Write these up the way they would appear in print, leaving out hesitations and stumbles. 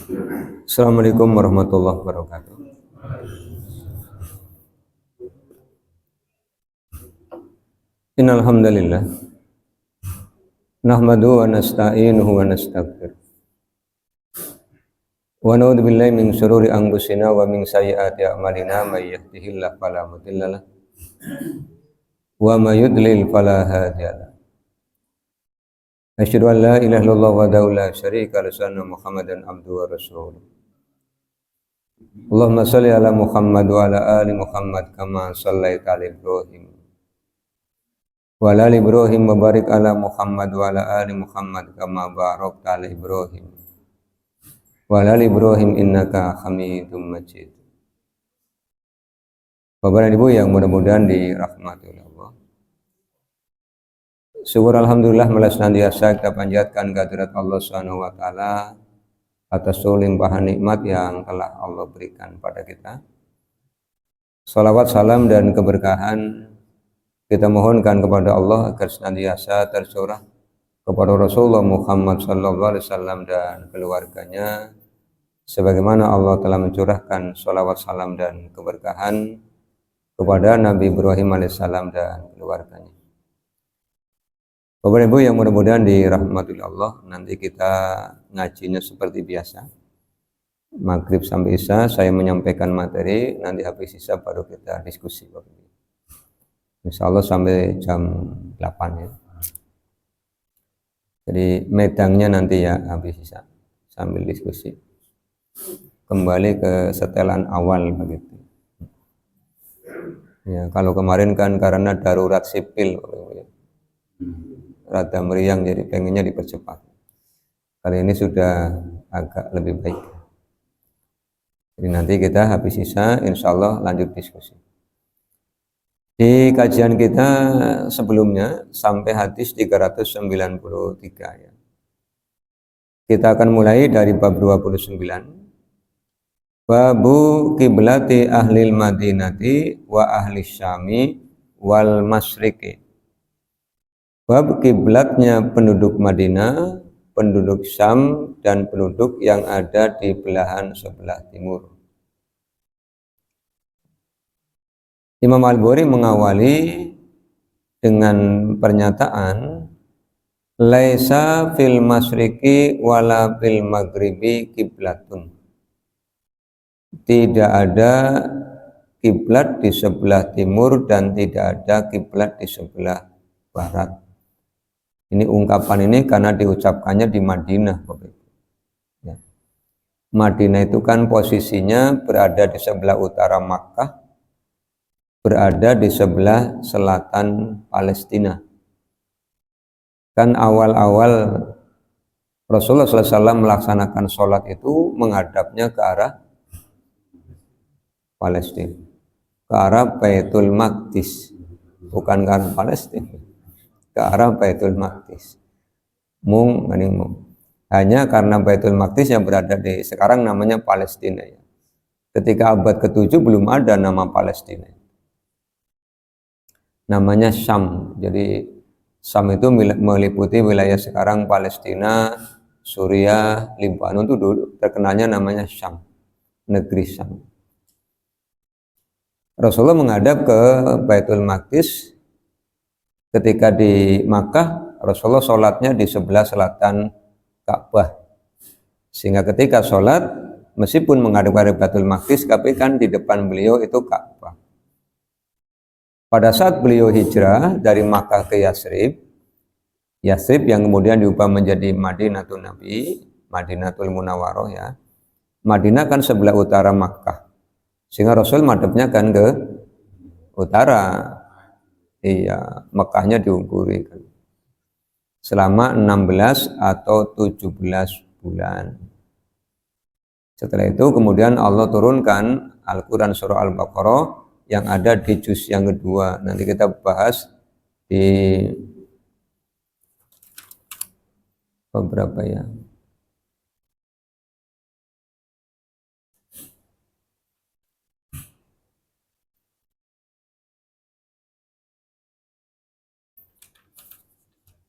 Assalamualaikum warahmatullahi wabarakatuh. Innal hamdalillah nahmadu wa nasta'inuhu wa nastaghfiruh wa na'udzu billahi min syururi anfusina wa min sayyiati a'malina may yahdihillahu fala mudhillalah wa may yudlil fala hadiyalah. Asyhadu an la ilaha illallah wahdahu la syarika lahu wa anna Muhammadan abduhu wa rasuluh. Allahumma shalli ala Muhammad wa ala ali Muhammad kama shallaita ala Ibrahim wa ala ali Ibrahim wa barik ala Muhammad wa ala ali Muhammad kama barakta ala Ibrahim wa ala ali Ibrahim innaka Hamidum Majid. Bapak dan Ibu yang mudah-mudahan dirahmati oleh Allah. Syukur alhamdulillah malah senantiasa kita panjatkan kehadirat Allah Subhanahu wa taala atas limpahan nikmat yang telah Allah berikan pada kita. Salawat, salam dan keberkahan kita mohonkan kepada Allah agar senantiasa tercurah kepada Rasulullah Muhammad sallallahu alaihi wasallam dan keluarganya sebagaimana Allah telah mencurahkan salawat, salam dan keberkahan kepada Nabi Ibrahim alaihissalam dan keluarganya. Bapak Ibu yang mudah-mudahan dirahmati Allah, nanti kita ngajinya seperti biasa. Maghrib sampai Isya saya menyampaikan materi, nanti habis Isya baru kita diskusi. Insya Allah sampai jam 8 ya. Jadi medangnya nanti ya habis Isya sambil diskusi. Kembali ke setelan awal begitu. Ya, kalau kemarin kan karena darurat sipil, rada meriang jadi pengennya dipercepat. Kali ini sudah agak lebih baik. Jadi nanti kita habis Isya insya Allah lanjut diskusi. Di kajian kita sebelumnya sampai hadis 393 ya. Kita akan mulai dari bab 29. Babu kiblati ahlil madinati wa ahli syami wal masriqi. Bab kiblatnya penduduk Madinah, penduduk Syam dan penduduk yang ada di belahan sebelah timur. Imam Al-Bukhari mengawali dengan pernyataan laisa fil masriqi wala fil maghribi kiblatun. Tidak ada kiblat di sebelah timur dan tidak ada kiblat di sebelah barat. Ini ungkapan ini karena diucapkannya di Madinah. Ya. Madinah itu kan posisinya berada di sebelah utara Makkah, berada di sebelah selatan Palestina. Kan awal-awal Rasulullah SAW melaksanakan sholat itu menghadapnya ke arah Palestina, ke arah Baitul Maqdis, bukan ke arah Palestina, ke arah Baitul Maqdis. Hanya karena Baitul Maqdis yang berada di sekarang namanya Palestina ya. Ketika abad ke-7 belum ada nama Palestina. Namanya Syam. Jadi Syam itu meliputi wilayah sekarang Palestina, Suriah, Lebanon itu dulu terkenalnya namanya Syam, negeri Syam. Rasulullah menghadap ke Baitul Maqdis. Ketika di Makkah, Rasulullah sholatnya di sebelah selatan Ka'bah. Sehingga ketika sholat, meskipun menghadap ke Baitul Maqdis, tapi kan di depan beliau itu Ka'bah. Pada saat beliau hijrah dari Makkah ke Yasrib yang kemudian diubah menjadi Madinatul Nabi, Madinatul Munawwaroh ya. Madinah kan sebelah utara Makkah. Sehingga Rasul madhabnya kan ke utara. Iya, Mekahnya diungguri kan. Selama 16 atau 17 bulan. Setelah itu kemudian Allah turunkan Al-Quran surah Al-Baqarah yang ada di juz yang kedua. Nanti kita bahas di beberapa ya.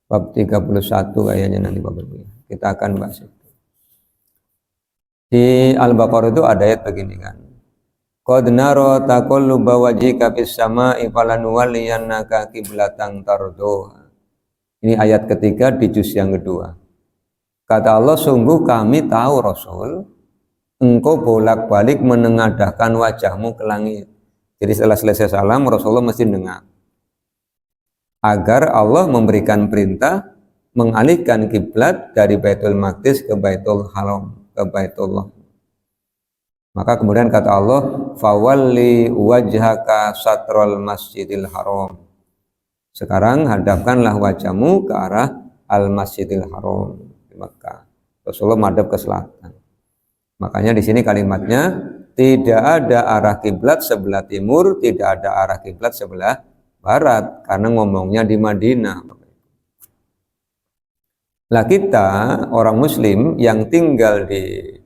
Bab 31 kayaknya nanti Bapak Ibu. Kita akan bahas itu. Di Al-Baqarah itu ada ayat begini kan. Qad nara taqalluba wajhika fis sama'i falanuwalliyannaka qiblatan tarduha. Ini ayat ketiga di juz yang kedua. Kata Allah, sungguh kami tahu Rasul, engkau bolak-balik menengadahkan wajahmu ke langit. Jadi setelah selesai salam, Rasulullah mesti dengar. Agar Allah memberikan perintah mengalihkan kiblat dari Baitul Maqdis ke Baitul Haram, ke Baitullah. Maka kemudian kata Allah, fawalli wajhaka satrul masjidil haram. Sekarang hadapkanlah wajahmu ke arah al-masjidil haram di Mekah. Rasulullah madhab ke selatan. Makanya di sini kalimatnya tidak ada arah kiblat sebelah timur, tidak ada arah kiblat sebelah barat, karena ngomongnya di Madinah. Lah kita orang Muslim yang tinggal di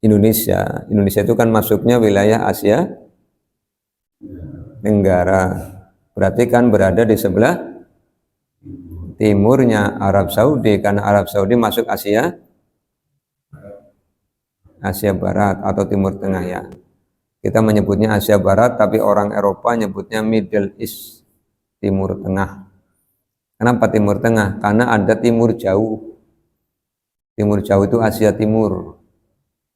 Indonesia itu kan masuknya wilayah Asia Tenggara, berarti kan berada di sebelah timurnya Arab Saudi, karena Arab Saudi masuk Asia Barat atau Timur Tengah ya. Kita menyebutnya Asia Barat, tapi orang Eropa nyebutnya Middle East, Timur Tengah. Kenapa Timur Tengah? Karena ada Timur Jauh. Timur Jauh itu Asia Timur.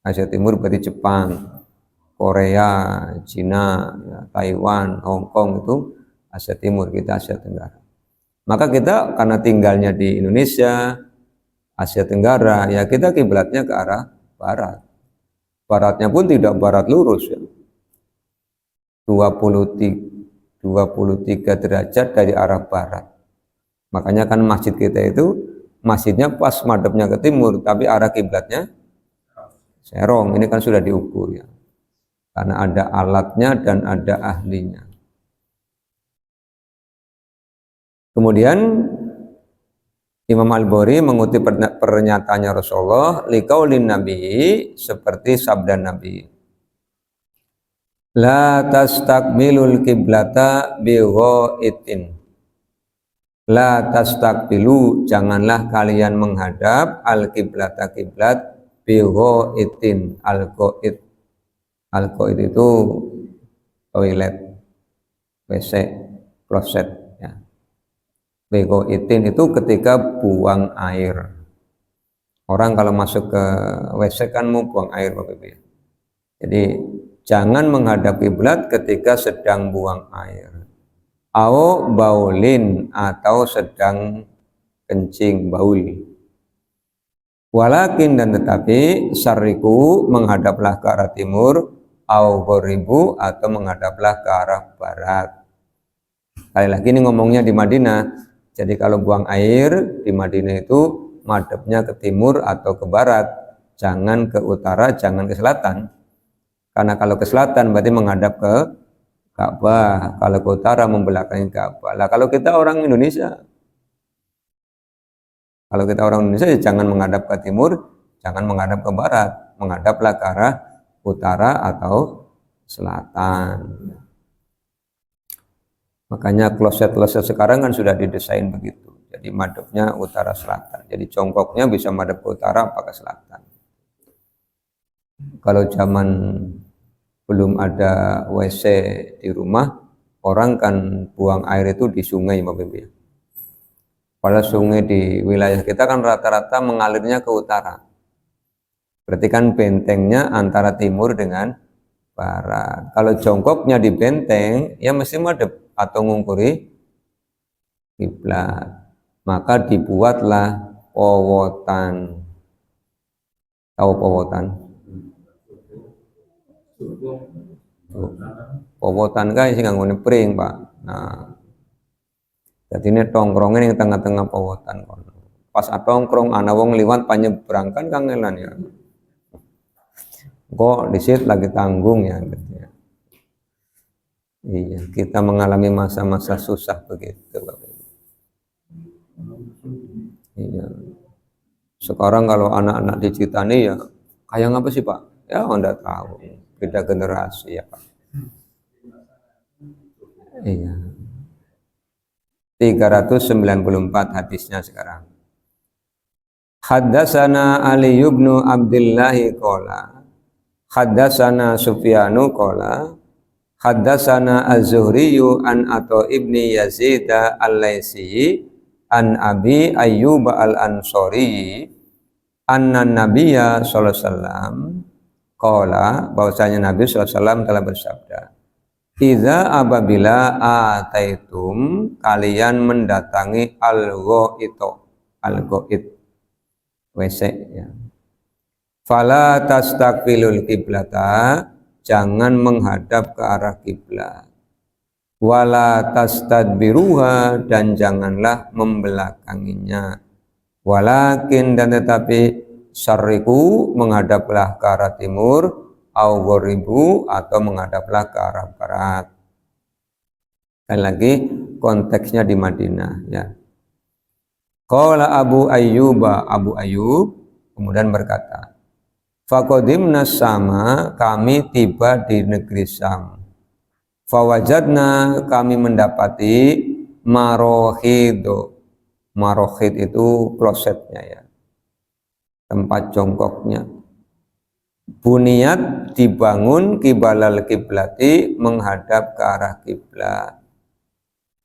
Asia Timur berarti Jepang, Korea, Cina, ya, Taiwan, Hong Kong itu Asia Timur, kita Asia Tenggara. Maka kita karena tinggalnya di Indonesia, Asia Tenggara, ya kita kiblatnya ke arah barat. Baratnya pun tidak barat lurus ya. 23 derajat dari arah barat. Makanya kan masjid kita itu masjidnya pas madhabnya ke timur, tapi arah kiblatnya serong. Ini kan sudah diukur ya, karena ada alatnya dan ada ahlinya. Kemudian Imam Al-Bukhari mengutip pernyataannya Rasulullah, liqaulin Nabi, seperti sabda Nabi, la tastakmilul kiblata bighaitin. La tastakbilu, janganlah kalian menghadap al-kiblata kiblat bighaitin. Al-ghaid itu toilet, WC, kloset ya. Bighaitin itu ketika buang air. Orang kalau masuk ke WC kan mau buang air Bapak Ibu. Jadi jangan menghadap kiblat ketika sedang buang air. Au baulin, atau sedang kencing, baul. Walakin, dan tetapi, syariku, menghadaplah ke arah timur, au ghoribu, atau menghadaplah ke arah barat. Kali lagi ini ngomongnya di Madinah. Jadi kalau buang air di Madinah itu madhabnya ke timur atau ke barat, jangan ke utara, jangan ke selatan. Karena kalau ke selatan berarti menghadap ke Ka'bah, kalau ke utara membelakangi Ka'bah. Lah kalau kita orang Indonesia, ya jangan menghadap ke timur, jangan menghadap ke barat, menghadaplah ke arah utara atau selatan. Makanya kloset-kloset sekarang kan sudah didesain begitu. Jadi madhabnya utara selatan. Jadi jongkoknya bisa madhab ke utara apa ke selatan. Kalau zaman belum ada WC di rumah, orang kan buang air itu di sungai Bapak Ibu. Padahal sungai di wilayah kita kan rata-rata mengalirnya ke utara. Berarti kan bentengnya antara timur dengan barat. Kalau jongkoknya di benteng, ya mesti madhab atau ngungkuri kiblat. Maka dibuatlah powotan. Tahu powotan? Powotan kan sing nganggone pring, Pak. Nah, jadi ini tongkrongnya yang tengah-tengah powotan. Pas tongkrong ana wong liwat panyebrang kan kangelan ya. Kok disit lagi tanggung ya gitu ya. Iya, kita mengalami masa-masa susah begitu, Bapak. Iya. Sekarang kalau anak-anak diceritani ya, kayak apa sih Pak? Ya Anda tahu, beda generasi ya Pak. Iya. 394 hadisnya sekarang. Haddatsana Ali ibn Abdullah qala haddatsana Sufyanu qala haddatsana Az-Zuhri an Atha ibni Yazid al-Laitsi an Abi Ayyub al-Ansari anna Nabiyya sallallahu alaihi wasallam qala, bahwasanya Nabi sallallahu alaihi wasallam telah bersabda, "Idza apabila ataitum kalian mendatangi al-ghaid WC ya. Fala tastaqbilul kiblata, jangan menghadap ke arah kiblat. Wala tastadbiruha, dan janganlah membelakanginya. Walakin, dan tetapi syarriku, menghadaplah ke arah timur, au ghoribu, atau menghadaplah ke arah barat. Sekali lagi konteksnya di Madinah ya. Qala Abu Ayyub kemudian berkata, faqadimna sama, kami tiba di negeri Sam. Fawajadna, kami mendapati marohido. Marohid itu klosetnya ya, tempat jongkoknya. Buniyat, dibangun, kibalal kiblati, menghadap ke arah kiblat.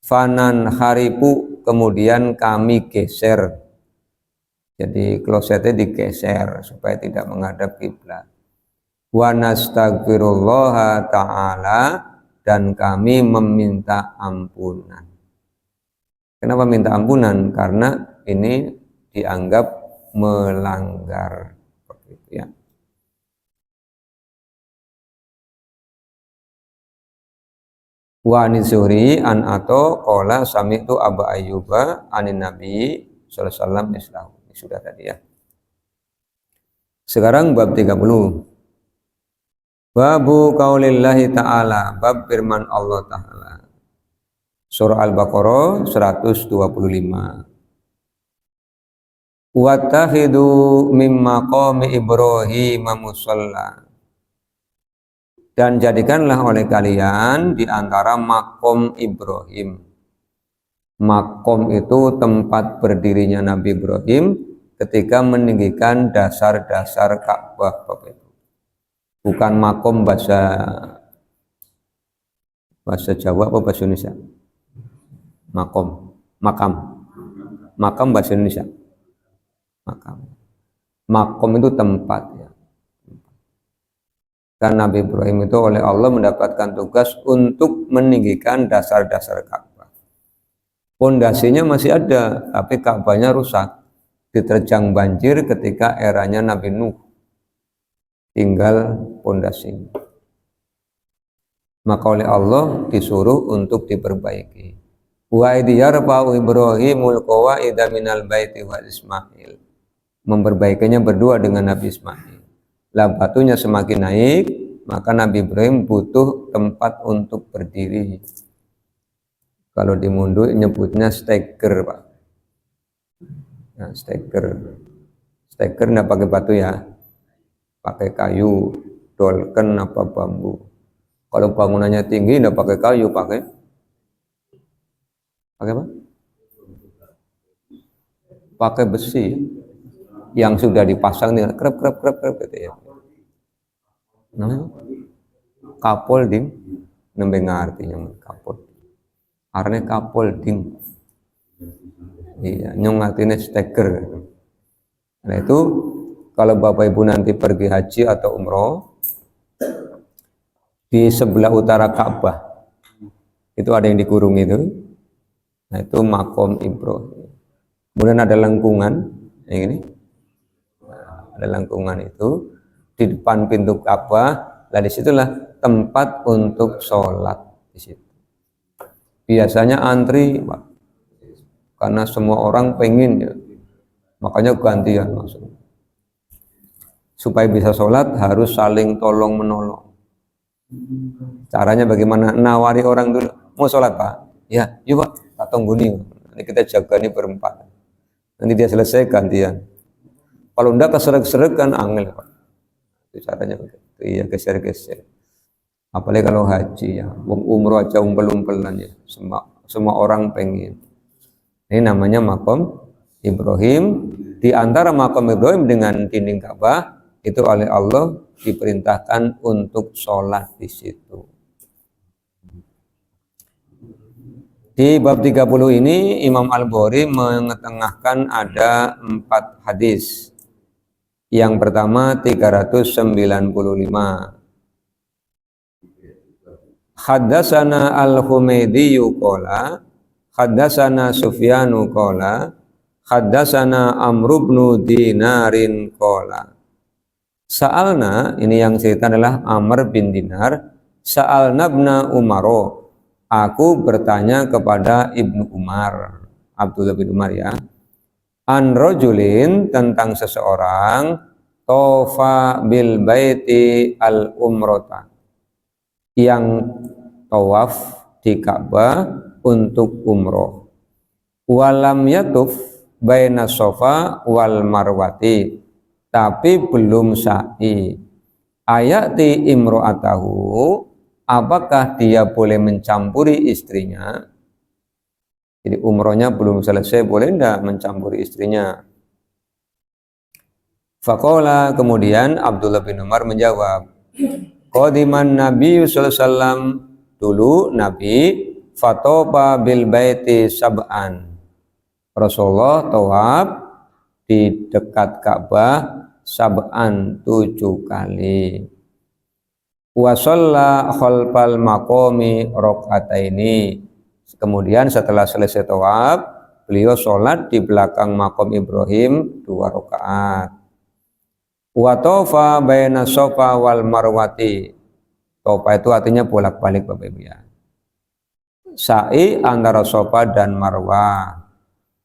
Fanan haripu, kemudian kami geser. Jadi klosetnya digeser supaya tidak menghadap kiblat. Wa nastaghfirullah ta'ala, dan kami meminta ampunan. Kenapa minta ampunan? Karena ini dianggap melanggar. Ya. Wa an-Zuhri an Atha qala sami'tu Abu Ayyuba anin Nabi sallallahu alaihi wasallam mislahu. Sudah tadi ya. Sekarang bab 30. Babu qaulillahi ta'ala, bab firman Allah Ta'ala. Surah Al-Baqarah 125. Wattakhidu mim maqami Ibrahim musalla, dan jadikanlah oleh kalian di antara makom Ibrahim. Makom itu tempat berdirinya Nabi Ibrahim ketika meninggikan dasar-dasar Ka'bah. Bukan makom bahasa Jawa apa bahasa Indonesia? Makam bahasa Indonesia. Makom itu tempat ya. Karena Nabi Ibrahim itu oleh Allah mendapatkan tugas untuk meninggikan dasar-dasar Ka'bah. Pondasinya masih ada, tapi Ka'bahnya rusak, diterjang banjir ketika eranya Nabi Nuh. Tinggal pondasinya. Maka oleh Allah disuruh untuk diperbaiki. Wa idiyarfa'u Ibrahimul qawaida minal baiti wa Ismail. Memperbaikinya berdua dengan Nabi Ismail. Lah batunya semakin naik, maka Nabi Ibrahim butuh tempat untuk berdiri. Kalau di Mundu nyebutnya steker, Pak. Nah, steker nggak pakai batu ya, pakai kayu, dolken apa bambu. Kalau bangunannya tinggi nggak pakai kayu, pakai apa? Pakai besi yang sudah dipasang dengan krep gitu ya. Namanya kapol ding, nembe ngartinya kapol. Arne kapol ding. Iya, nyong artinya steker. Nah itu kalau Bapak Ibu nanti pergi haji atau umroh, di sebelah utara Ka'bah itu ada yang dikurung itu. Nah itu makom Ibrahim. Kemudian ada lengkungan, yang ini. Ada lengkungan itu di depan pintu Ka'bah. Lah disitulah tempat untuk sholat di situ. Biasanya antri, Pak, karena semua orang pengen ya, makanya gantian masuk. Supaya bisa sholat harus saling tolong menolong. Caranya bagaimana? Nawari orang dulu, mau sholat Pak? Ya, yuk Pak, tak tunggu nih. Nanti kita jaga nih berempat. Nanti dia selesai gantian. Kalau enggak keserek-serek kan angel Pak. Itu caranya begitu. Iya, geser-geser. Apalagi kalau haji ya, umroh aja umpel-umpelan ya. Semua orang pengen. Ini namanya makom Ibrahim, di antara makam Ibrahim dengan dinding Ka'bah itu oleh Allah diperintahkan untuk sholat di situ. Di bab 30 ini Imam Al-Bukhari mengetengahkan ada 4 hadis. Yang pertama 395. Haddatsana Al-Humaydi qala haddatsana Sufyanu qala haddatsana Amr bin Dinarin qala. Sa'alna, ini yang cerita adalah Amr bin Dinar, sa'alna ibna Umaro. Aku bertanya kepada Ibnu Umar, Abdullah bin Umar ya. An rajulin, tentang seseorang tofa bil baiti al umrota, yang tawaf di Ka'bah untuk umroh. Walam yatuf baina sofa wal marwati, tapi belum sa'i. Ayati imro'atahu, apakah dia boleh mencampuri istrinya? Jadi umrohnya belum selesai, boleh tidak mencampuri istrinya? Faqala, kemudian Abdullah bin Umar menjawab, qadiman Nabi sallallahu alaihi wasallam, dulu Nabi fatoba bil baiti sab'an. Rasulullah tawaf di dekat Ka'bah sab'an 7 kali. Wa shalla khalfal maqami rakaataini. Kemudian setelah selesai tawaf, beliau sholat di belakang makom Ibrahim 2 rakaat. Wa tawafa baina Safa wal Marwati. Tawafa itu artinya bolak-balik Bapak Ibu ya. Sa'i antara Safa dan Marwah.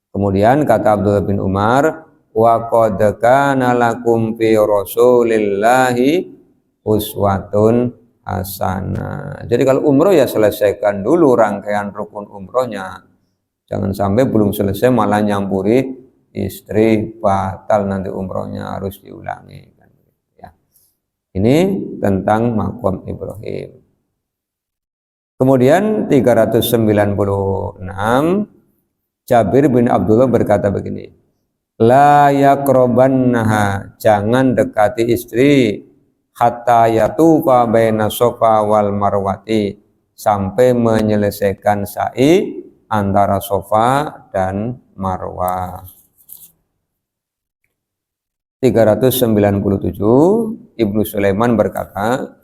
Kemudian kata Abdullah bin Umar, wa qad kana lakum fi Rasulillahi uswatun hasanah. Jadi kalau umroh ya selesaikan dulu rangkaian rukun umrohnya. Jangan sampai belum selesai malah nyampuri istri, batal nanti umrohnya, harus diulangi. Ya. Ini tentang makom Ibrahim. Kemudian 396, Jabir bin Abdullah berkata begini, la yaqrabannaha, jangan dekati istri, hatta yatufa baina Safa wal Marwati, sampai menyelesaikan sa'i antara Safa dan Marwah. 397, Ibnu Sulaiman berkata,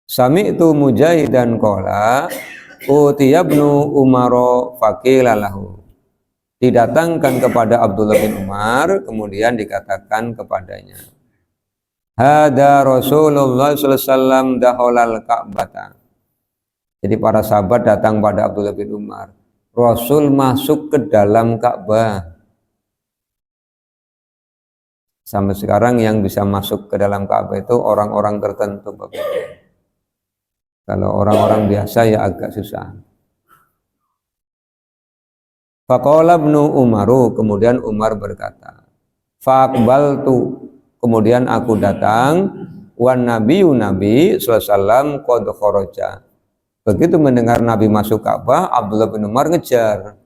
sami'tu Mujahidan qala utiya ibnu Umaro faqila lahu, didatangkan kepada Abdullah bin Umar, kemudian dikatakan kepadanya, hada Rasulullah sallallahu alaihi wasallam daholal Ka'bata. Jadi para sahabat datang pada Abdullah bin Umar, Rasul masuk ke dalam Ka'bah. Sampai sekarang yang bisa masuk ke dalam Ka'bah itu orang-orang tertentu Bapak Ibu. Kalau orang-orang biasa ya agak susah. Faqala ibnu Umaru, kemudian Umar berkata, faqbaltu, kemudian aku datang, wan nabiyyu nabi sallallahu alaihi wasallam qad kharaja. Begitu mendengar Nabi masuk Ka'bah, Abdullah bin Umar ngejar.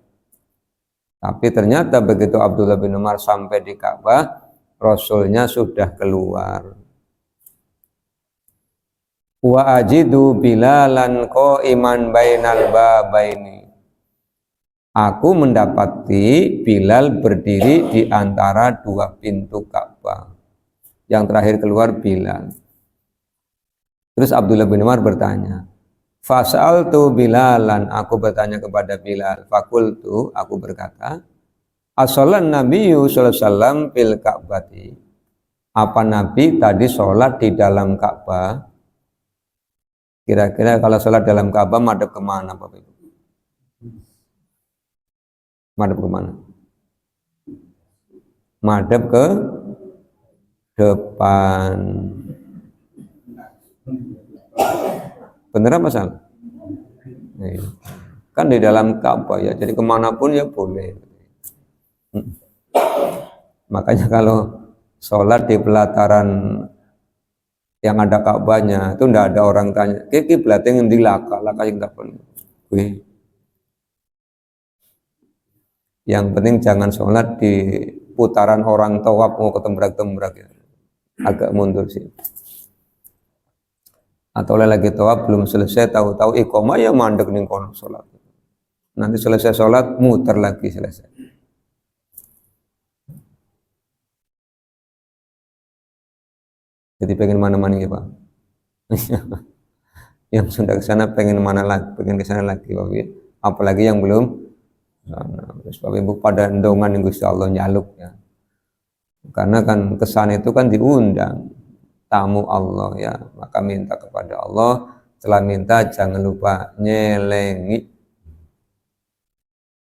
Tapi ternyata begitu Abdullah bin Umar sampai di Ka'bah, Rasulnya sudah keluar. Wa ajidu Bilalan qa'iman bainal babaini. Aku mendapati Bilal berdiri di antara 2 pintu Ka'bah. Yang terakhir keluar Bilal. Terus Abdullah bin Umar bertanya, fas'altu Bilalan, aku bertanya kepada Bilal, fakultu, aku berkata, as-sholan Nabiyyu sallallahu alaihi wasallam fil Ka'bati, apa Nabi tadi sholat di dalam Ka'bah? Kira-kira kalau sholat dalam Ka'bah madhep kemana Bapak Ibu? Madhep kemana? Madhep ke depan. Bener apa salah? Kan di dalam Ka'bah ya, jadi kemanapun ya boleh. Makanya kalau sholat di pelataran yang ada Ka'bahnya itu ndak ada orang tanya, kiblatnya ngendi laka yang tak pernah. Yang penting jangan sholat di putaran orang tawaf mau ketembrak-tembrak ya. Agak mundur sih. Atau lagi tawaf belum selesai tahu-tahu iqomah ya mandek ning kono sholat. Nanti selesai sholat muter lagi selesai. Jadi pengen mana-mana ya Pak. Yang sudah ke sana pengen mana lagi, pengen ke sana lagi Pak. Apalagi yang belum. Nah, terus Bapak Ibu pada ndongan yang Gusti Allah nyaluk ya. Karena kan kesan itu kan diundang tamu Allah ya, maka minta kepada Allah, setelah minta jangan lupa nyelengi.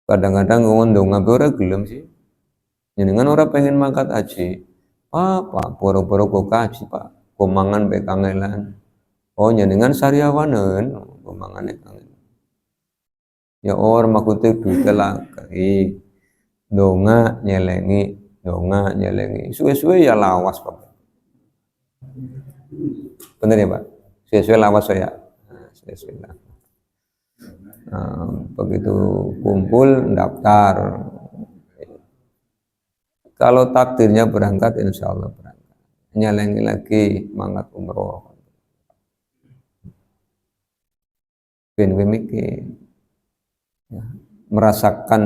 Kadang-kadang ngomong ngabura gelem sih. Jenengan orang pengen mangkat haji. Pak, boro-boro kok kaji Pak. Komangan bae kangelan. Oh jenengan sariawanen, komangane kangen. Ya orang makuti duit lagi. Donga nyelengi. Suwe-suwe ya lawas Pak. Bener ya Pak? Suwe-suwe lawas saya. Suwe-suwe lawas. Begitu kumpul daftar. Kalau takdirnya berangkat, insya Allah berangkat. Nyelengi lagi mangat umroh. Ben mikir, ya, merasakan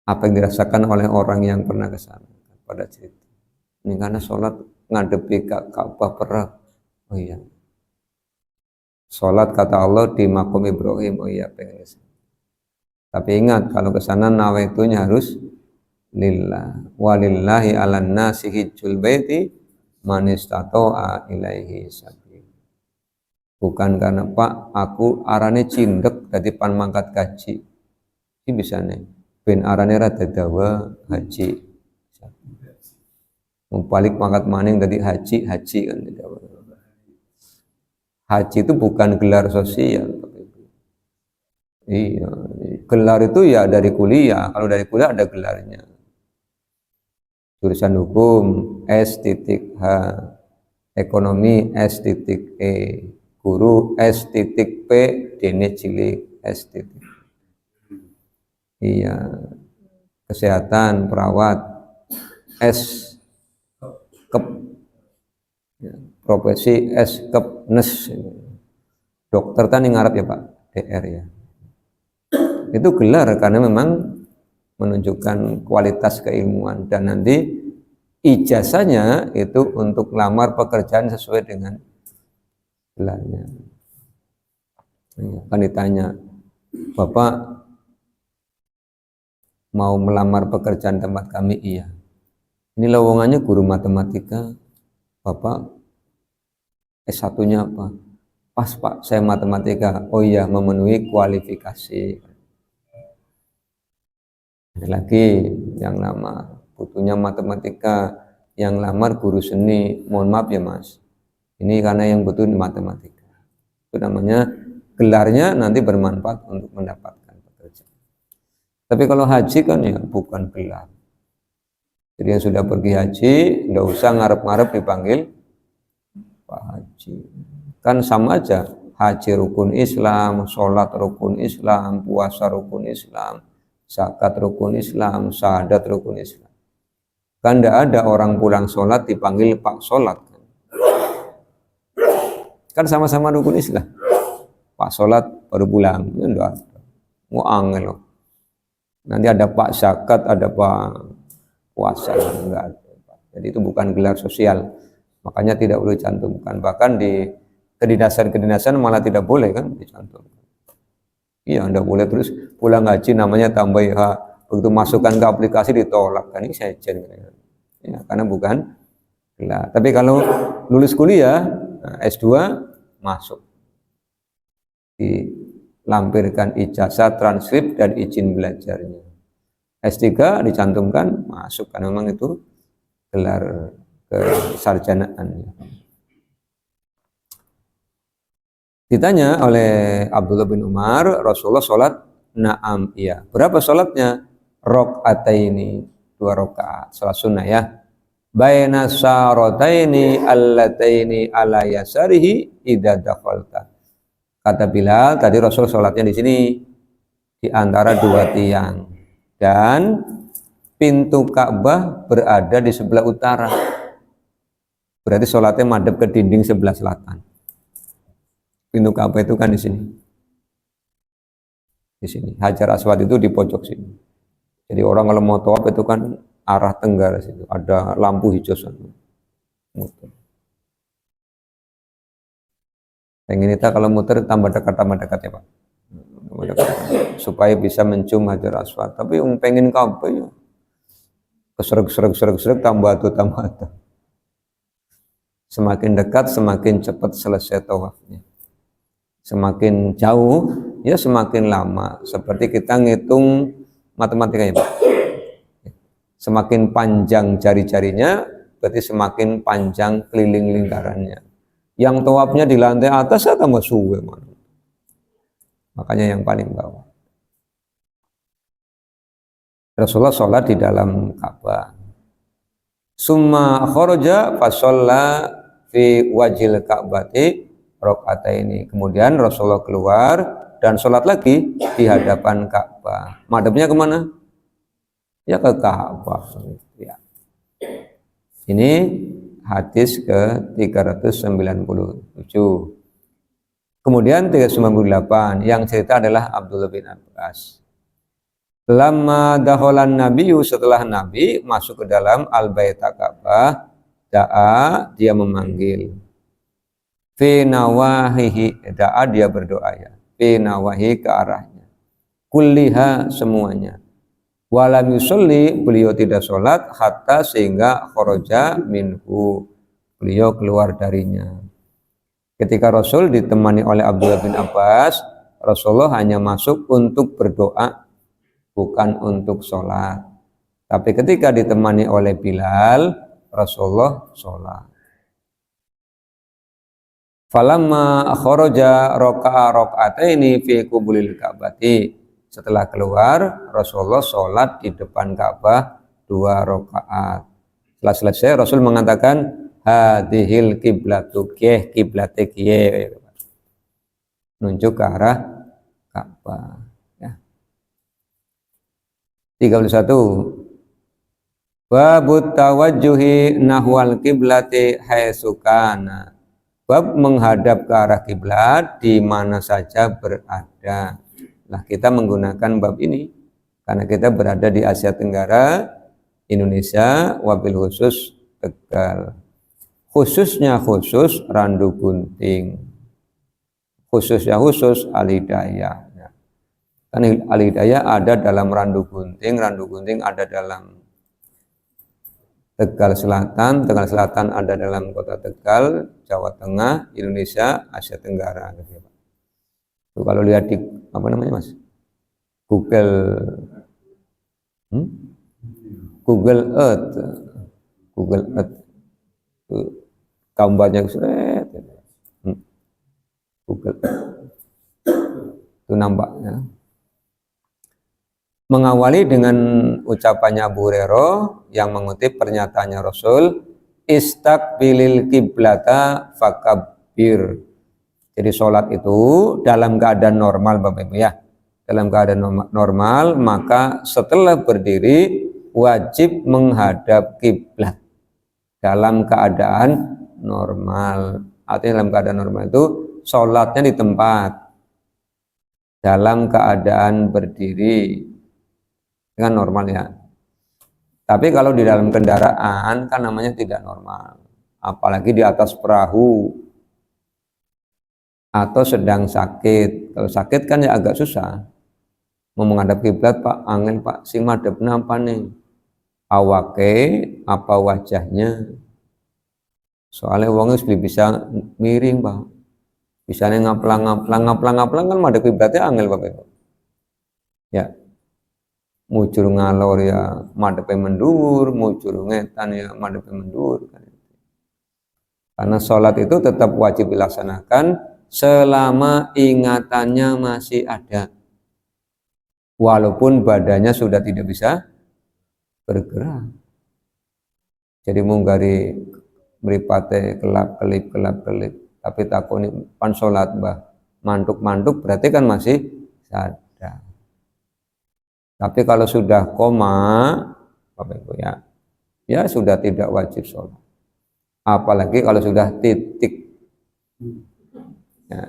apa yang dirasakan oleh orang yang pernah ke sana pada cerita. Ini karena sholat ngadepi Ka'bah perah. Oh iya. Sholat kata Allah di makom Ibrahim. Oh iya pengen kesana. Tapi ingat kalau kesana nawaitunya harus lillah. Walillahi ala nasi hijjul baiti man istata'a ilaihi sabil. Bukan karena Pak aku arane cindek dadi pan mangkat kaji. Ini bisa nih. Ben arane rada dawa haji. Balik mangkat maning tadi haji kan dawa. Haji itu bukan gelar sosial. Iya, gelar itu ya dari kuliah. Kalau dari kuliah ada gelarnya. Jurusan hukum S.H, ekonomi S.E, guru S.P, dene cilik S. Iya, kesehatan perawat S. Kep, profesi S. Kepnes, dokter tani ngarep ya Pak, DR ya. Itu gelar karena memang menunjukkan kualitas keilmuan dan nanti ijazahnya itu untuk lamar pekerjaan sesuai dengan gelarnya. Kan ditanya, Bapak mau melamar pekerjaan tempat kami? Iya. Ini lowongannya guru matematika. Bapak S1-nya apa? Pas Pak, saya matematika. Oh iya, memenuhi kualifikasi. Ada lagi yang lamar, butuhnya matematika, yang lamar guru seni. Mohon maaf ya Mas, ini karena yang butuh matematika. Itu namanya gelarnya nanti bermanfaat untuk mendapatkan pekerjaan. Tapi kalau haji kan ya bukan gelar. Jadi yang sudah pergi haji, nggak usah ngarep-ngarep dipanggil Pak Haji. Kan sama aja, haji rukun Islam, sholat rukun Islam, puasa rukun Islam, zakat rukun Islam, syahadat rukun Islam. Kan tidak ada orang pulang sholat dipanggil Pak Sholat. Kan sama-sama rukun Islam. Pak Sholat baru pulang, ya enggak ada. Mau angel loh. Nanti ada Pak Zakat, ada Pak Puasa, enggak ada. Jadi itu bukan gelar sosial. Makanya tidak boleh cantumkan. Bahkan di kedinasan malah tidak boleh kan dicantumkan. Iya, Anda boleh terus pulang haji namanya tambah H, begitu masukkan ke aplikasi ditolak kan, ini sejen ya, karena bukan gelar. Tapi kalau lulus kuliah S2 masuk, dilampirkan ijazah, transkrip dan izin belajarnya. S3 dicantumkan masuk karena memang itu gelar kesarjanaan. Ditanya oleh Abdullah bin Umar, Rasulullah sholat? Naam, iya. Berapa sholatnya? Rok'ataini, 2 rakaat, sholat sunnah ya. Baina syarataini allataini ala yasarihi idza dakhalta. Kata Bilal, tadi Rasul sholatnya di sini di antara dua tiang, dan pintu Ka'bah berada di sebelah utara. Berarti sholatnya madhep ke dinding sebelah selatan. Pintu Ka'bah itu kan di sini. Di sini. Hajar Aswad itu di pojok sini. Jadi orang kalau mau tawaf itu kan arah tenggara situ. Ada lampu hijau sana. Pengen kita kalau muter tambah dekat ya Pak. Supaya bisa mencium Hajar Aswad. Tapi pengen Ka'bah ya keserek tambah tuh. Semakin dekat semakin cepat selesai tawafnya. Semakin jauh ya semakin lama. Seperti kita ngitung matematikanya Pak. Semakin panjang jari-jarinya berarti semakin panjang keliling lingkarannya. Yang tawafnya di lantai atas ya tambah suwe. Makanya yang paling bawah. Rasulullah sholat di dalam Ka'bah. Summa kharaja fa shalla fi wajhil Ka'bati rakaataini. Kemudian Rasulullah keluar dan sholat lagi di hadapan Ka'bah. Madhabnya kemana? Ya ke Ka'bah. Ya. Ini hadis ke 397. Kemudian 398 yang cerita adalah Abdullah bin Abbas. Lama daholan Nabiyu, setelah Nabi masuk ke dalam al-baita Ka'bah, da'a, dia memanggil. Fi nawahihi, da'a, dia berdoa ya. Fi nawahi, ke arahnya. Kulliha, semuanya. Walam yusolli, beliau tidak sholat hatta sehingga khoroja minhu, beliau keluar darinya. Ketika Rasul ditemani oleh Abdullah bin Abbas, Rasulullah hanya masuk untuk berdoa, bukan untuk sholat. Tapi ketika ditemani oleh Bilal, Rasulullah sholat. Falamma kharaja raka'a raka'ataini fi qubulil Ka'bati. Setelah keluar, Rasulullah sholat di depan Ka'bah 2 rakaat. Setelah selesai, Rasul mengatakan hadhil kiblatu kiyeh, kiblate kiyeh, nunjuk ke arah Ka'bah. 31. Babut tawajjuhi nahwal kiblati haitsu kana. Bab menghadap ke arah kiblat di mana saja berada. Nah, kita menggunakan bab ini karena kita berada di Asia Tenggara, Indonesia, wabil khusus Tegal. Khususnya khusus Randu Gunting. Khususnya khusus Al-Hidayah. Kan Al-Hidayah ada dalam Randu Gunting ada dalam Tegal Selatan ada dalam kota Tegal, Jawa Tengah, Indonesia, Asia Tenggara. Tuh, kalau lihat di apa namanya Mas? Google Earth. Tuh, gambarnya seret. Google Earth. Itu nampaknya. Mengawali dengan ucapannya Abu Hurairah yang mengutip pernyataannya Rasul, istaqbilil kiblata fakabbir. Jadi sholat itu dalam keadaan normal Bapak Ibu ya. Dalam keadaan normal maka setelah berdiri wajib menghadap kiblat. Dalam keadaan normal. Artinya dalam keadaan normal itu sholatnya di tempat. Dalam keadaan berdiri. Kan normal ya. Tapi kalau di dalam kendaraan kan namanya tidak normal. Apalagi di atas perahu atau sedang sakit. Kalau sakit kan ya agak susah. Mau menghadap kiblat Pak, angin Pak, sing madhep napa nih? Awake apa wajahnya? Soalnya wongnya bisa miring Pak. Bisanya ngaplang kan madhep kiblatnya angel Bapak Ibu. Ya. Mujur ngalor ya madhepe mendur, mujur ngetan ya madhepe mendur. Karena sholat itu tetap wajib dilaksanakan selama ingatannya masih ada, walaupun badannya sudah tidak bisa bergerak. Jadi munggari mripate kelap-kelip, tapi takoni pan sholat bah mantuk berarti kan masih sadar. Tapi kalau sudah koma, Bapak Ibu ya sudah tidak wajib sholat. Apalagi kalau sudah titik. Ya.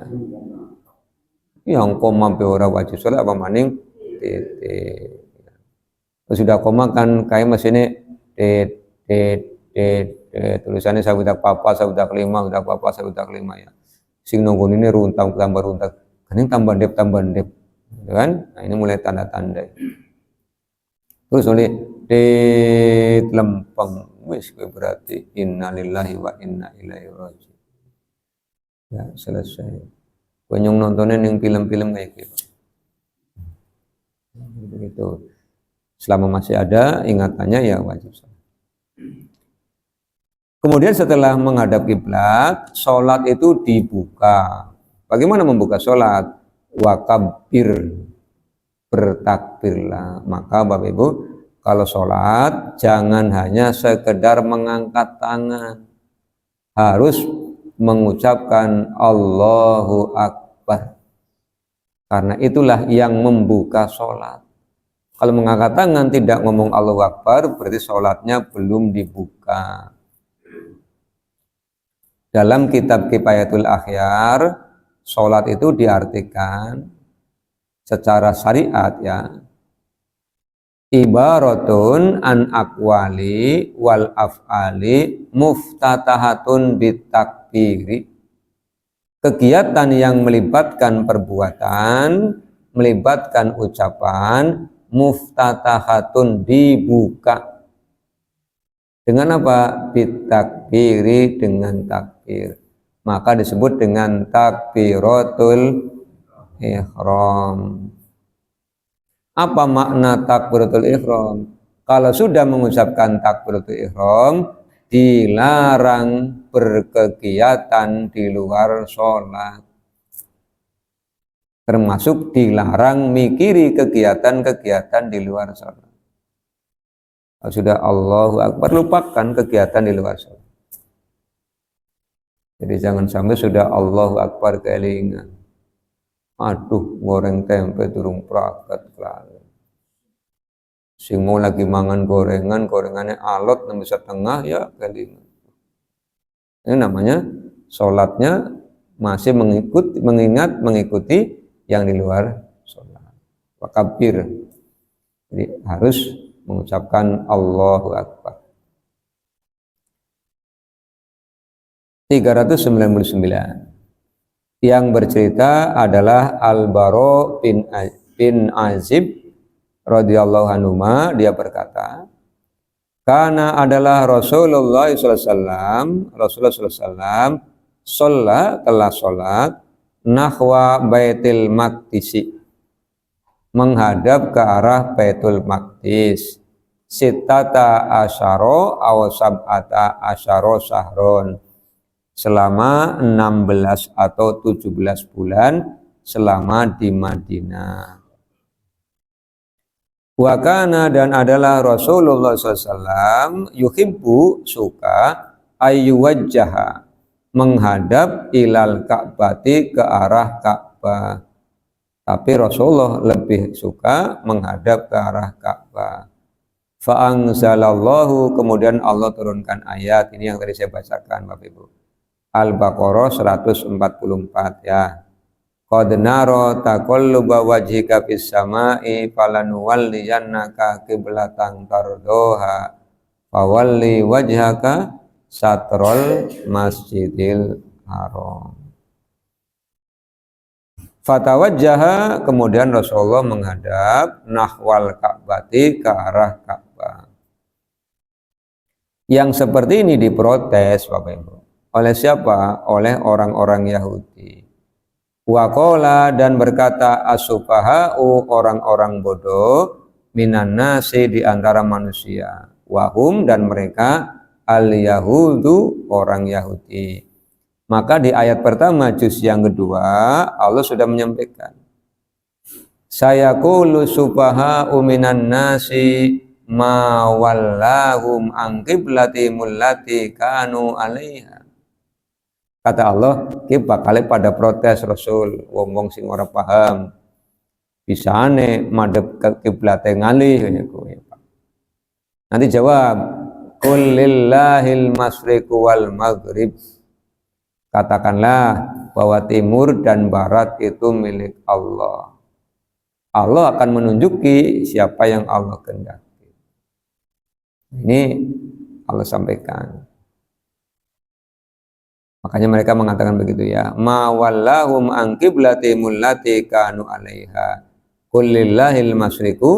Yang koma ora wajib sholat apa maning titik. Sudah koma kan kayak mesinnya tulisannya sabudak papa, sabudak lima, sabudak papa, sabudak lima ya. Sing nunggu ini runtang tambah runtang, kan tambah dep, kan? Nah ini mulai tanda-tanda. Terus oleh lempeng, wis berarti innalillahi wa inna ilaihi raji'un. Ya selesai. Penyung nontonin yang film-film kayak gitu. Begitu. Selama masih ada ingatannya ya wajib sholat. Kemudian setelah menghadap kiblat, sholat itu dibuka. Bagaimana membuka sholat? Wakabbir, bertakbirlah. Maka Bapak Ibu, kalau sholat jangan hanya sekedar mengangkat tangan, harus mengucapkan Allahu Akbar, karena itulah yang membuka sholat. Kalau mengangkat tangan tidak ngomong Allahu Akbar, berarti sholatnya belum dibuka. Dalam kitab Kifayatul Akhyar, sholat itu diartikan secara syariat ya, ibaratun an aqwali wal af'ali muftatahatun bitakbiri. Kegiatan yang melibatkan perbuatan, melibatkan ucapan, muftatahatun dibuka. Dengan apa? Bitakbiri, dengan takbir. Maka disebut dengan takbiratul ihram. Apa makna takbiratul ihram? Kalau sudah mengucapkan takbiratul ihram, dilarang berkegiatan di luar sholat. Termasuk dilarang mikiri kegiatan-kegiatan di luar sholat. Kalau sudah Allahu Akbar, lupakan kegiatan di luar sholat. Jadi jangan sampai sudah Allahu Akbar kelingan. Aduh, goreng tempe durung prakat kelalen. Sing mau lagi mangan gorengannya alot nambah setengah ya kelingan. Ini namanya sholatnya masih mengikuti yang di luar sholat. Wakabbir. Jadi harus mengucapkan Allahu Akbar. 399. Yang bercerita adalah Al-Bara bin Azib radhiyallahu anhu. Dia berkata, karena adalah Rasulullah SAW, sholat telah sholat nahwa Baitul Maqdisi, menghadap ke arah Baitul Maqdis, sittata asyara aw sab'ata asyara syahron, selama 16 atau 17 bulan selama di Madinah. Wa kana, dan adalah Rasulullah SAW yuhibbu, suka ayyuwajjaha, menghadap ilal Ka'bati, ke arah Ka'bah. Tapi Rasulullah lebih suka menghadap ke arah Ka'bah. Fa'anzalallahu, kemudian Allah turunkan ayat ini yang tadi saya bacakan Bapak Ibu. Al-Baqarah 144 ya. Qad nara taqalluba wajhika fis sama'i falanuwalliyannaka qiblatan tardoha fawalli wajhaka satrul masjidil haram. Fatawajjaha, kemudian Rasulullah menghadap nahwal Ka'bati, ke arah Ka'bah. Yang seperti ini diprotes Bapak Ibu. Oleh siapa? Oleh orang-orang Yahudi. Waqala, dan berkata as-sufaha'u, orang-orang bodoh, minan nasi, di antara manusia, wahum, dan mereka al-yahudu, orang Yahudi. Maka di ayat pertama juz yang kedua Allah sudah menyampaikan, sayaqulu sufaha'u minan nasi ma wallahum an qiblatimul lati kanu 'alaiha. Kata Allah, kita bakal pada protes Rasul, wong-wong sing ora paham. bisane madhep ke kiblat ngalih ya kowe Pak. Nanti jawab qul lillahil masyriqu wal maghrib, katakanlah bahwa timur dan barat itu milik Allah. Allah akan menunjuki siapa yang Allah kehendaki. Ini Allah sampaikan. Makanya mereka mengatakan begitu ya, ma wallahum an qiblatimul lati kanu 'alaiha. Qul lillahil masyriqu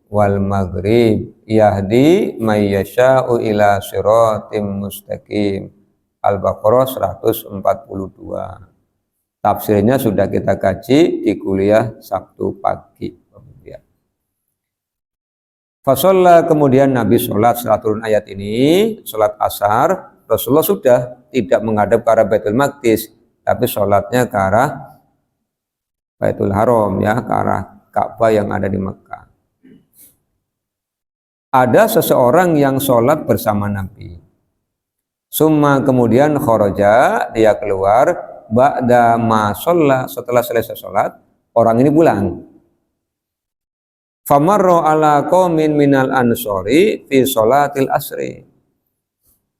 wal maghrib yahdi may yasha'u ila siratim mustaqim. Al-Baqarah 142. Tafsirnya sudah kita kaji di kuliah Sabtu pagi. Fasalla, kemudian Nabi sholat setelah turun ayat ini, sholat asar. Rasulullah sudah tidak menghadap ke arah Baitul Maqdis, tapi sholatnya ke arah Baitul Haram, ya, ke arah Ka'bah yang ada di Mekah. Ada seseorang yang sholat bersama Nabi. Summa, kemudian kharaja, dia keluar, ba'da ma sholla, setelah selesai sholat, orang ini pulang. Famarro ala qaumin minal ansori fi sholatil asri.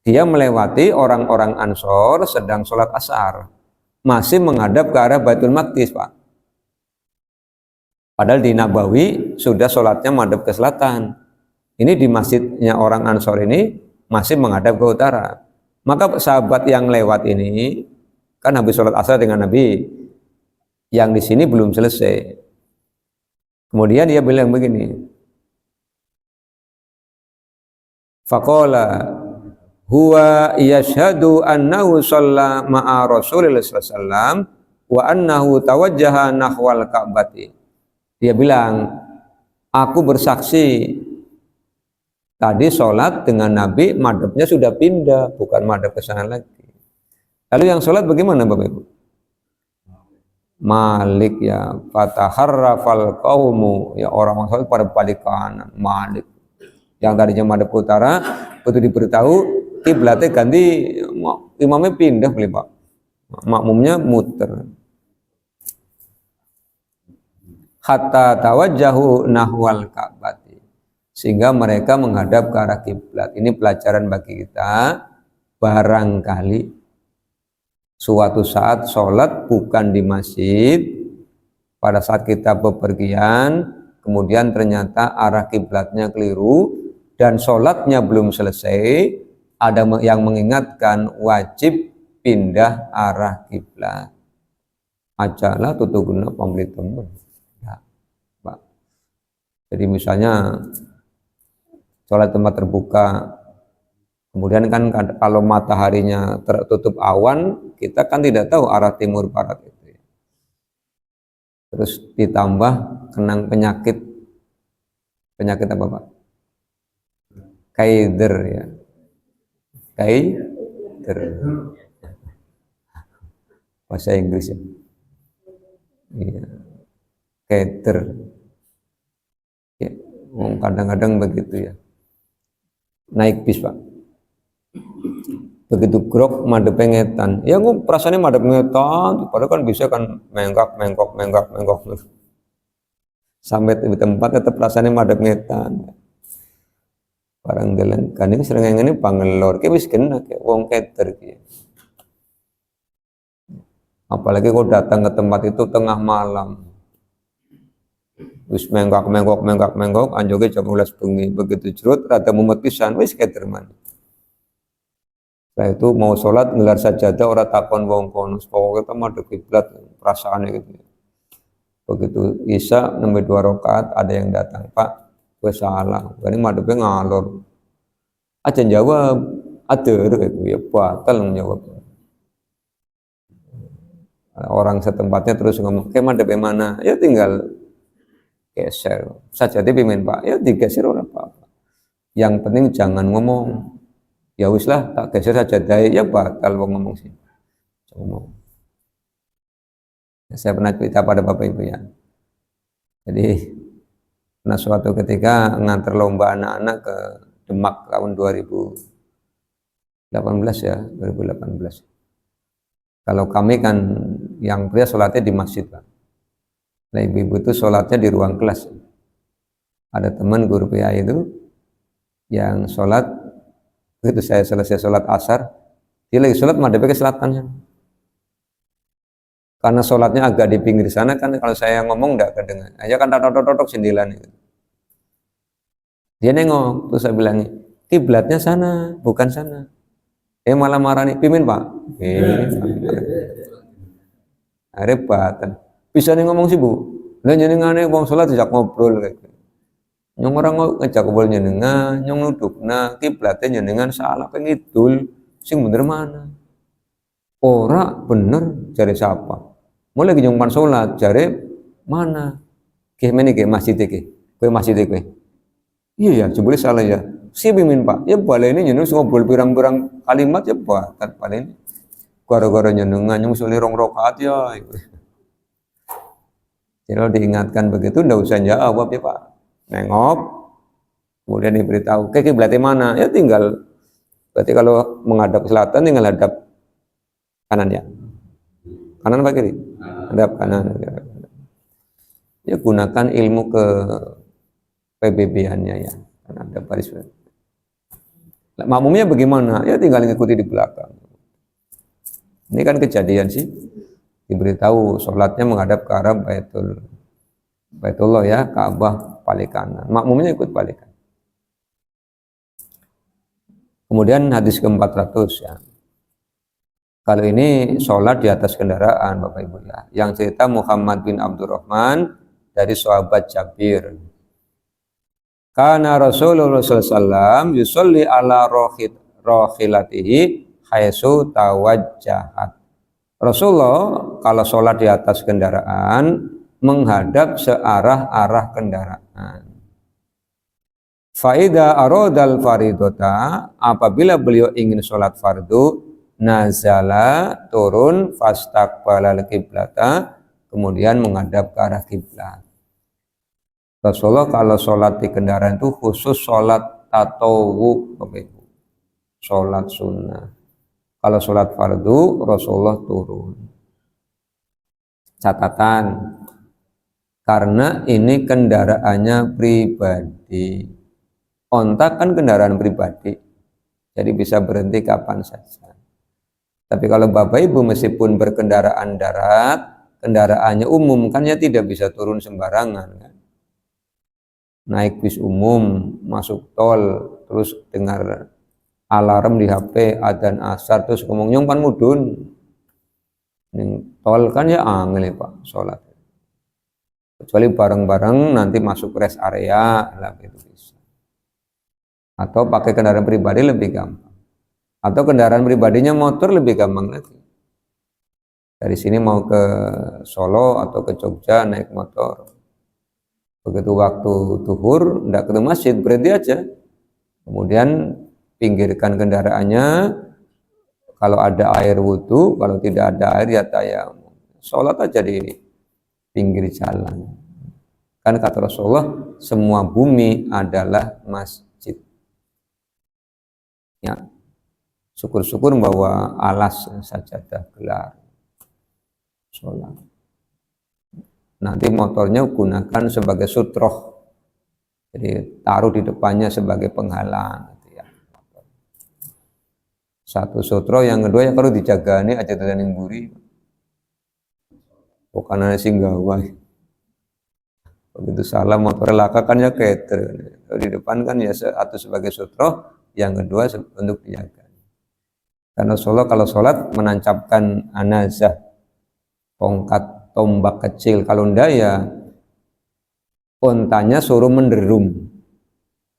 Dia melewati orang-orang Ansor sedang sholat asar, masih menghadap ke arah Baitul Maqdis, Pak. Padahal di Nabawi sudah sholatnya menghadap ke selatan. Ini di masjidnya orang Ansor ini masih menghadap ke utara. Maka sahabat yang lewat ini kan habis sholat asar dengan Nabi, yang di sini belum selesai. Kemudian dia bilang begini, faqala huwa yashhadu annahu shalla ma'a Rasulillah sallallahu alaihi wasallam wa annahu tawajjaha nahwal Ka'bati. Dia bilang, aku bersaksi tadi sholat dengan Nabi, madhabnya sudah pindah, bukan madhab ke sana lagi. Lalu yang sholat bagaimana Bapak Ibu? Malik, ya, fataharrafal qaumu, ya, orang sholat pada balik kanan. Malik yang tadinya madhab utara, begitu diberitahu kiblatnya ganti, imamnya pindah beli Pak, makmumnya muter. Hatta tawajjahu nahwal Ka'bati, sehingga mereka menghadap ke arah kiblat. Ini pelajaran bagi kita, barangkali suatu saat sholat bukan di masjid, pada saat kita bepergian, kemudian ternyata arah kiblatnya keliru dan sholatnya belum selesai, ada yang mengingatkan wajib pindah arah kiblat. Ajalah tutuguna pembeli teman. Ya, Pak. Jadi misalnya sholat tempat terbuka, kemudian kan kalau mataharinya tertutup awan, kita kan tidak tahu arah timur barat itu. Terus ditambah kenang penyakit apa Pak? Kaider, ya. Kaider. Bahasa Inggris, ya. Iya. Kaider. Ya, kadang-kadang begitu, ya. Naik bis Pak. Begitu grok madhep ngetan, ya gue perasaannya madhep ngetan, padahal kan bisa kan menggak sampai di tempat tetap perasaannya madhep ngetan. Barang dalan kan ini sering ini pangelor, kayak wis kena kayak wong keter kayak. Apalagi kau datang ke tempat itu tengah malam, wis menggak, anjoge jam 12 bengi, begitu jerut rada mumet pisan, wis keter man. Setelah itu mau sholat ngelar sajadah orang takon wong kono, pokoknya kita madhep kiblat, perasaannya gitu. Begitu isya nomor 2 rakaat ada yang datang, Pak, gue salah, ini madhepnya ngalor. Aja jawab, ada ya batal menjawab. Orang setempatnya terus ngomong, kayak madhep mana? Ya tinggal geser sajadah pimen Pak, ya digeser orang apa-apa. Yang penting jangan ngomong. Ya wis lah, tak geser saja dai, ya batal wong ngomong sih. Ngomong. Saya pernah cerita pada Bapak Ibu, ya. Jadi pernah suatu ketika ngantar lomba anak-anak ke Demak tahun 2018, ya, 2018. Kalau kami kan yang pria sholatnya di masjid Pak. Nah, ibu-ibu itu sholatnya di ruang kelas. Ada teman guru PA itu yang sholat, begitu saya selesai sholat asar, dia lagi sholat madep ke selatan. Karena sholatnya agak di pinggir sana kan, kalau saya ngomong enggak kedengar. Aja kan totok sendilan itu. Dia nengok, terus saya bilang, kiblatnya sana, bukan sana. Malah marah nih, pimin pak. Repatan. Bisa nih ngomong sih bu. Lah jenengane wong sholat dijak ngobrol kayak gitu. Nyong orang ngejak ngobrol jenengan, nyong nudukna kiblatnya jenengan salah pengidul, sing bener mana? Ora bener jare siapa? Mulai nyong pan sholat jare mana? Ke meni ke masjid ke? Kowe masjid kowe. Iya ya, jebule salah ya. Si pimin pak, ya balik ini jeneng ngobrol pirang-pirang kalimat ya bakat balik ini. Gara-gara jenengan nyong suli rong rakaat ya. Jadi kalau diingatkan begitu, ndak usah jawab ya Pak. Nengok, kemudian diberitahu, kiblatnya mana? Ya tinggal, berarti kalau menghadap ke selatan tinggal hadap kanan ya. Kanan apa kiri? Hadap kanan. Ya gunakan ilmu ke PBB-annya ya. Karena ada baris. Makmumnya bagaimana? Ya tinggal ngikuti di belakang. Ini kan kejadian sih. Diberitahu sholatnya menghadap ke arah Baitullah ya, Ka'bah paling kanan. Makmumnya ikut paling kanan. Kemudian hadis ke-400 ya. Kalau ini sholat di atas kendaraan Bapak Ibu ya. Yang cerita Muhammad bin Abdurrahman dari sahabat Jabir. Karena Rasulullah SAW yusolli ala rohilatihi haitsu tawajjahat. Rasulullah kalau sholat di atas kendaraan menghadap searah-arah kendaraan. Faida arodal faridota, apabila beliau ingin sholat fardu, nazala turun fastaqbalal kiblata, kemudian menghadap ke arah kiblat. Rasulullah kalau sholat di kendaraan itu khusus sholat tatawu, sholat sunnah. Kalau sholat fardu, Rasulullah turun. Catatan, karena ini kendaraannya pribadi. Onta kan kendaraan pribadi, jadi bisa berhenti kapan saja. Tapi kalau Bapak Ibu meskipun berkendaraan darat, kendaraannya umum, kan ya tidak bisa turun sembarangan. Kan? Naik bis umum, masuk tol, terus dengar alarm di HP, adzan asar, terus ngomong nyongpan mudun. Tol kan ya angel ya Pak, sholat. Kecuali bareng-bareng nanti masuk rest area, lah itu bisa. Atau pakai kendaraan pribadi lebih gampang. Atau kendaraan pribadinya motor lebih gampang lagi. Dari sini mau ke Solo atau ke Jogja naik motor. Begitu waktu zuhur, ndak ke masjid, berhenti aja. Kemudian pinggirkan kendaraannya, kalau ada air wudhu, kalau tidak ada air ya tayamum. Sholat aja di pinggir jalan. Kan kata Rasulullah, semua bumi adalah masjid. Ya, syukur-syukur bahwa alas sajadah gelar sholat. Nanti motornya gunakan sebagai sutroh, jadi taruh di depannya sebagai penghalang. Satu sutro, yang kedua ya kalau dijaga ini aja tenan buri. Bukan ada singgawa. Begitu salah motor laka kan ya keter. Kalau di depan kan ya satu sebagai sutro, yang kedua untuk dijaga. Karena Rasulullah kalau sholat menancapkan anazah, tongkat tombak kecil. Kalau enggak ya untanya suruh menderum,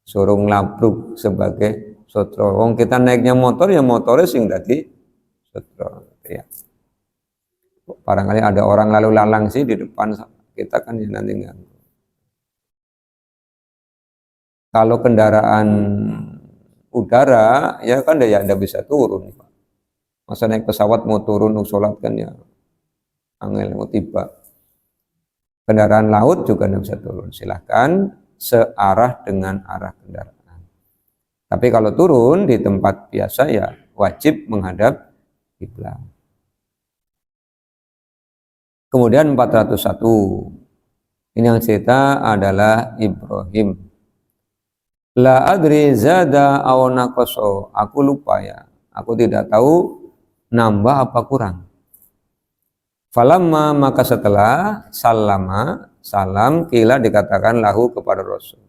suruh ngelabruk sebagai sutro. Wong kita naiknya motor ya motornya sing dadi sutro ya. Barangkali ada orang lalu lalang sih di depan kita kan ya nanti enggak. Kalau kendaraan udara ya kan ya enggak bisa turun. Masa naik pesawat mau turun untuk sholat kan ya angel mau tiba. Kendaraan laut juga enggak bisa turun. Silahkan searah dengan arah kendaraan. Tapi kalau turun di tempat biasa ya wajib menghadap kiblat. Kemudian 401, Ini yang cerita adalah Ibrahim. La adri zada aw naqasa. Aku lupa ya. Aku tidak tahu nambah apa kurang. Falamma, maka setelah salam kila dikatakan lahu kepada Rasul.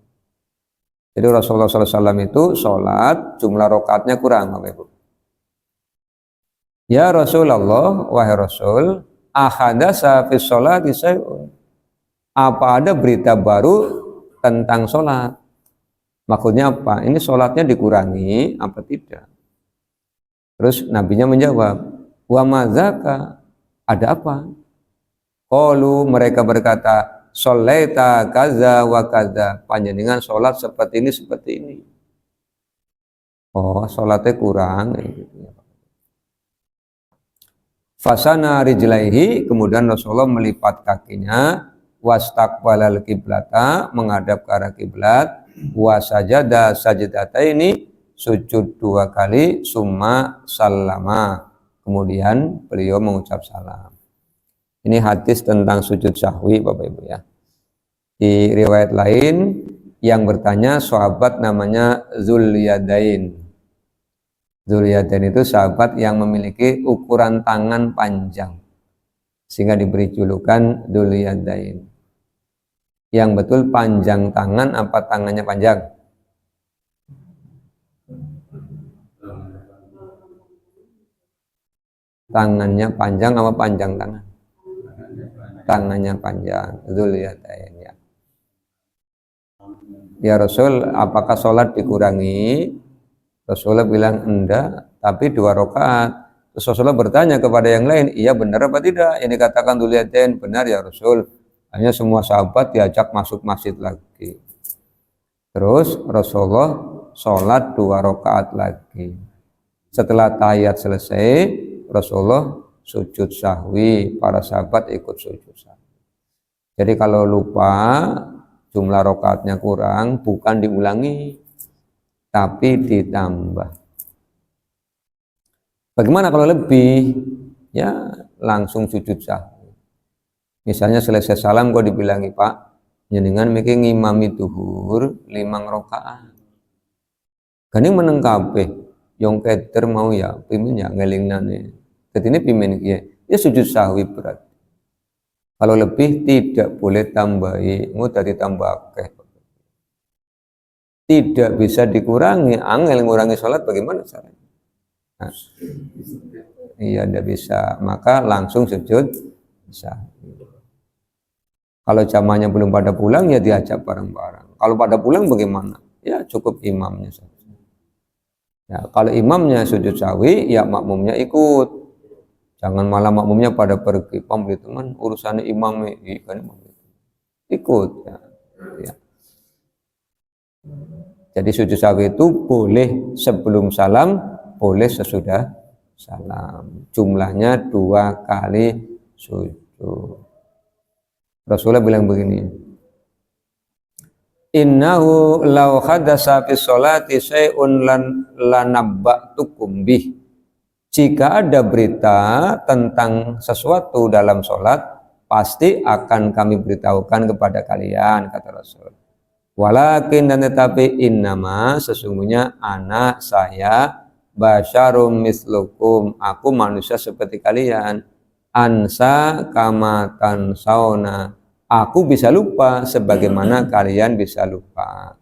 Jadi Rasulullah SAW itu sholat jumlah rakaatnya kurang, Bapak Ibu. Ya Rasulullah, wahai Rasul, ahadasa fi sholati syai'un. Apa ada berita baru tentang sholat? Maksudnya apa? Ini sholatnya dikurangi apa tidak? Terus nabinya menjawab, wa madzaka, ada apa? Qalu, mereka berkata, sholaita kaza wa kaza, panjenengan sholat seperti ini. Oh, sholatnya kurang. Fasana rijlaihi, kemudian Rasulullah melipat kakinya, wastaqbalal kiblata, menghadap ke arah kiblat, wasajada sajadataini, sujud 2 kali, summa sallama, kemudian beliau mengucap salam. Ini hadis tentang sujud sahwi, Bapak Ibu ya. Di riwayat lain yang bertanya sahabat namanya Zulyadain. Zulyadain itu sahabat yang memiliki ukuran tangan panjang, sehingga diberi julukan Zulyadain. Yang betul panjang tangan apa tangannya panjang? Tangannya panjang apa panjang tangan? Tangannya panjang. Zulyadain ya. Ya Rasul, apakah sholat dikurangi? Rasulullah bilang enggak, tapi 2 rakaat. Terus Rasulullah bertanya kepada yang lain, iya benar apa tidak? Yang dikatakan Zulyadain benar ya Rasul. Hanya semua sahabat diajak masuk masjid lagi. Terus Rasulullah sholat 2 rakaat lagi. Setelah tahiyat selesai, Rasulullah sujud sahwi. Para sahabat ikut sujud sahwi. Jadi kalau lupa jumlah rakaatnya kurang, bukan diulangi, tapi ditambah. Bagaimana kalau lebih? Ya langsung sujud sahwi. Misalnya selesai salam kok dibilangi, Pak, jenengan mikir ngimami duhur 5 rakaat. Gani meneng kabeh, yang keder mau ya, pimin ya ngelingnane. Jadi ini pimin ya sujud sahwi berat. Kalau lebih tidak boleh tambahi, mudah ditambah akeh. Tidak bisa dikurangi, angel ngurangi sholat bagaimana caranya? Nah, iya tidak bisa, maka langsung sujud sahwi. Kalau jamaahnya belum pada pulang ya diajak bareng-bareng. Kalau pada pulang bagaimana? Ya cukup imamnya saja. Ya, kalau imamnya sujud sahwi, ya makmumnya ikut. Jangan malah makmumnya pada pergi. Pembeli teman urusannya imamnya ikut. Ya. Jadi sujud sahwi itu boleh sebelum salam, boleh sesudah salam. Jumlahnya 2 kali sujud. Rasulullah bilang begini, innahu law hadasa fi sholati syai'un lanabba'tukum bih. Jika ada berita tentang sesuatu dalam sholat, pasti akan kami beritahukan kepada kalian, kata Rasul. Walakin, dan tetapi, innama, sesungguhnya anak saya basyarum mislukum, aku manusia seperti kalian. Ansa kama tansauna, aku bisa lupa sebagaimana kalian bisa lupa.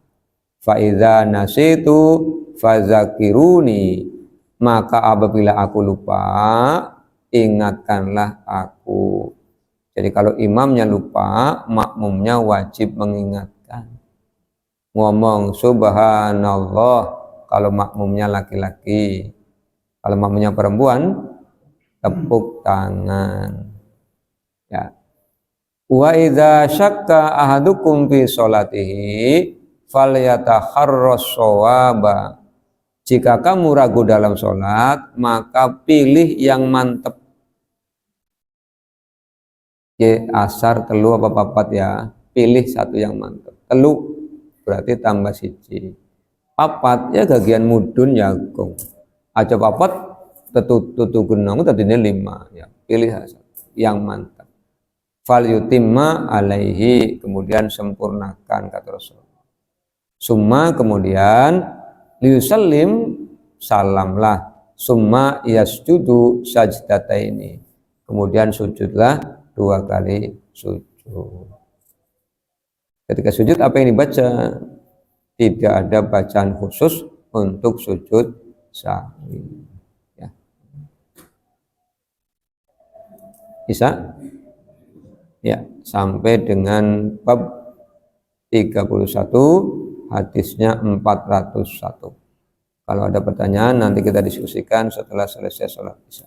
Fa idza nasitu fazakiruni, maka apabila aku lupa, ingatkanlah aku. Jadi kalau imamnya lupa, makmumnya wajib mengingatkan. Ngomong subhanallah kalau makmumnya laki-laki. Kalau makmumnya perempuan, tepuk tangan. Ya. Wa idza syakka ahadukum fi sholatihi falyataharras shawaba. Jika kamu ragu dalam sholat, maka pilih yang mantep. Ya, asar telu apa papat ya, pilih satu yang mantep. Telu berarti tambah siji. Papat ya gagian mudun jagung. Aja papat tutu genong tadinya 5 ya, pilih yang mantap. fal yutimma alaihi, kemudian sempurnakan kata Rasul. Summa kemudian liusallim, salamlah. Summa yasjudu sajdataini, kemudian sujudlah 2 kali sujud. Ketika sujud apa yang dibaca? Tidak ada bacaan khusus untuk sujud sahwi. Ya. Bisa? Ya, sampai dengan bab 31, hadisnya 401. Kalau ada pertanyaan nanti kita diskusikan setelah selesai sholat isya.